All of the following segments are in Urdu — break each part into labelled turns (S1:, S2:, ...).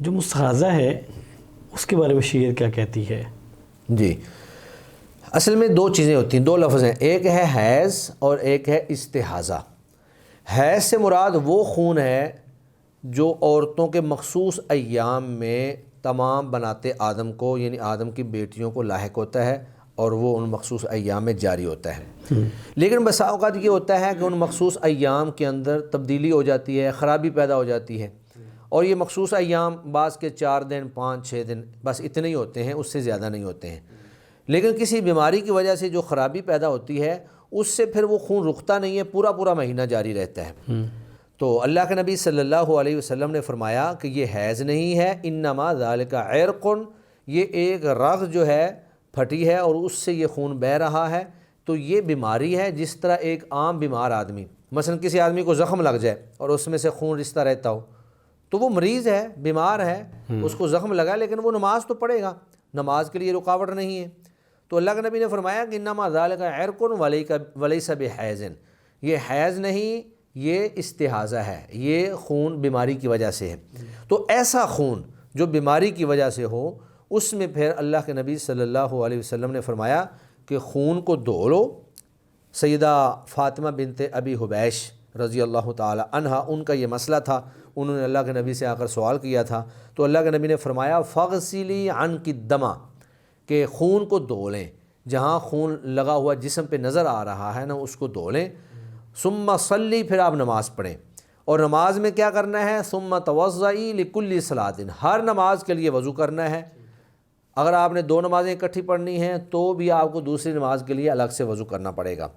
S1: جو مستحاضہ ہے اس کے بارے میں شریعت کیا کہتی ہے؟
S2: جی، اصل میں دو چیزیں ہوتی ہیں، دو لفظ ہیں، ایک ہے حیض اور ایک ہے استحاضہ۔ حیض سے مراد وہ خون ہے جو عورتوں کے مخصوص ایام میں تمام بنات آدم کو، یعنی آدم کی بیٹیوں کو لاحق ہوتا ہے اور وہ ان مخصوص ایام میں جاری ہوتا ہے۔ لیکن بسا اوقات یہ ہوتا ہے کہ ان مخصوص ایام کے اندر تبدیلی ہو جاتی ہے، خرابی پیدا ہو جاتی ہے، اور یہ مخصوص ایام بعض کے 4 دن 5-6 دن بس اتنے ہی ہوتے ہیں، اس سے زیادہ نہیں ہوتے ہیں۔ لیکن کسی بیماری کی وجہ سے جو خرابی پیدا ہوتی ہے اس سے پھر وہ خون رکتا نہیں ہے، پورا پورا مہینہ جاری رہتا ہے۔ تو اللہ کے نبی صلی اللہ علیہ وسلم نے فرمایا کہ یہ حیض نہیں ہے، انما ذالک عرق، یہ ایک رگ جو ہے پھٹی ہے اور اس سے یہ خون بہہ رہا ہے۔ تو یہ بیماری ہے جس طرح ایک عام بیمار آدمی، مثلا کسی آدمی کو زخم لگ جائے اور اس میں سے خون رستا رہتا ہو، تو وہ مریض ہے، بیمار ہے، اس کو زخم لگا لیکن وہ نماز تو پڑھے گا، نماز کے لیے رکاوٹ نہیں ہے۔ تو اللہ کے نبی نے فرمایا کہ انما ذالک عرق ولیس بحیض، یہ حیض نہیں، یہ استحاضہ ہے، یہ خون بیماری کی وجہ سے ہے۔ تو ایسا خون جو بیماری کی وجہ سے ہو، اس میں پھر اللہ کے نبی صلی اللہ علیہ وسلم نے فرمایا کہ خون کو دھو لو۔ سیدہ فاطمہ بنت ابی حبیش رضی اللہ تعالی عنہا، ان کا یہ مسئلہ تھا، انہوں نے اللہ کے نبی سے آ کر سوال کیا تھا، تو اللہ کے نبی نے فرمایا فغسلی عنک الدم، کہ خون کو دھو لیں، جہاں خون لگا ہوا جسم پہ نظر آ رہا ہے نا اس کو دھو لیں۔ ثم صلی، پھر آپ نماز پڑھیں، اور نماز میں کیا کرنا ہے؟ ثم توضئی لکل صلاۃ، ہر نماز کے لیے وضو کرنا ہے۔ اگر آپ نے 2 نمازیں اکٹھی پڑھنی ہیں تو بھی آپ کو دوسری نماز کے لیے الگ سے وضو کرنا پڑے گا۔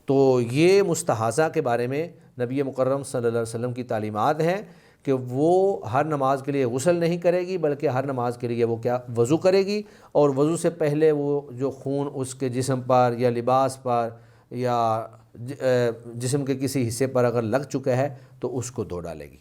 S2: تو یہ مستحاضہ کے بارے میں نبی مکرم صلی اللہ علیہ وسلم کی تعلیمات ہیں کہ وہ ہر نماز کے لیے غسل نہیں کرے گی، بلکہ ہر نماز کے لیے وہ کیا وضو کرے گی، اور وضو سے پہلے وہ جو خون اس کے جسم پر یا لباس پر یا جسم کے کسی حصے پر اگر لگ چکا ہے تو اس کو دھو ڈالے گی۔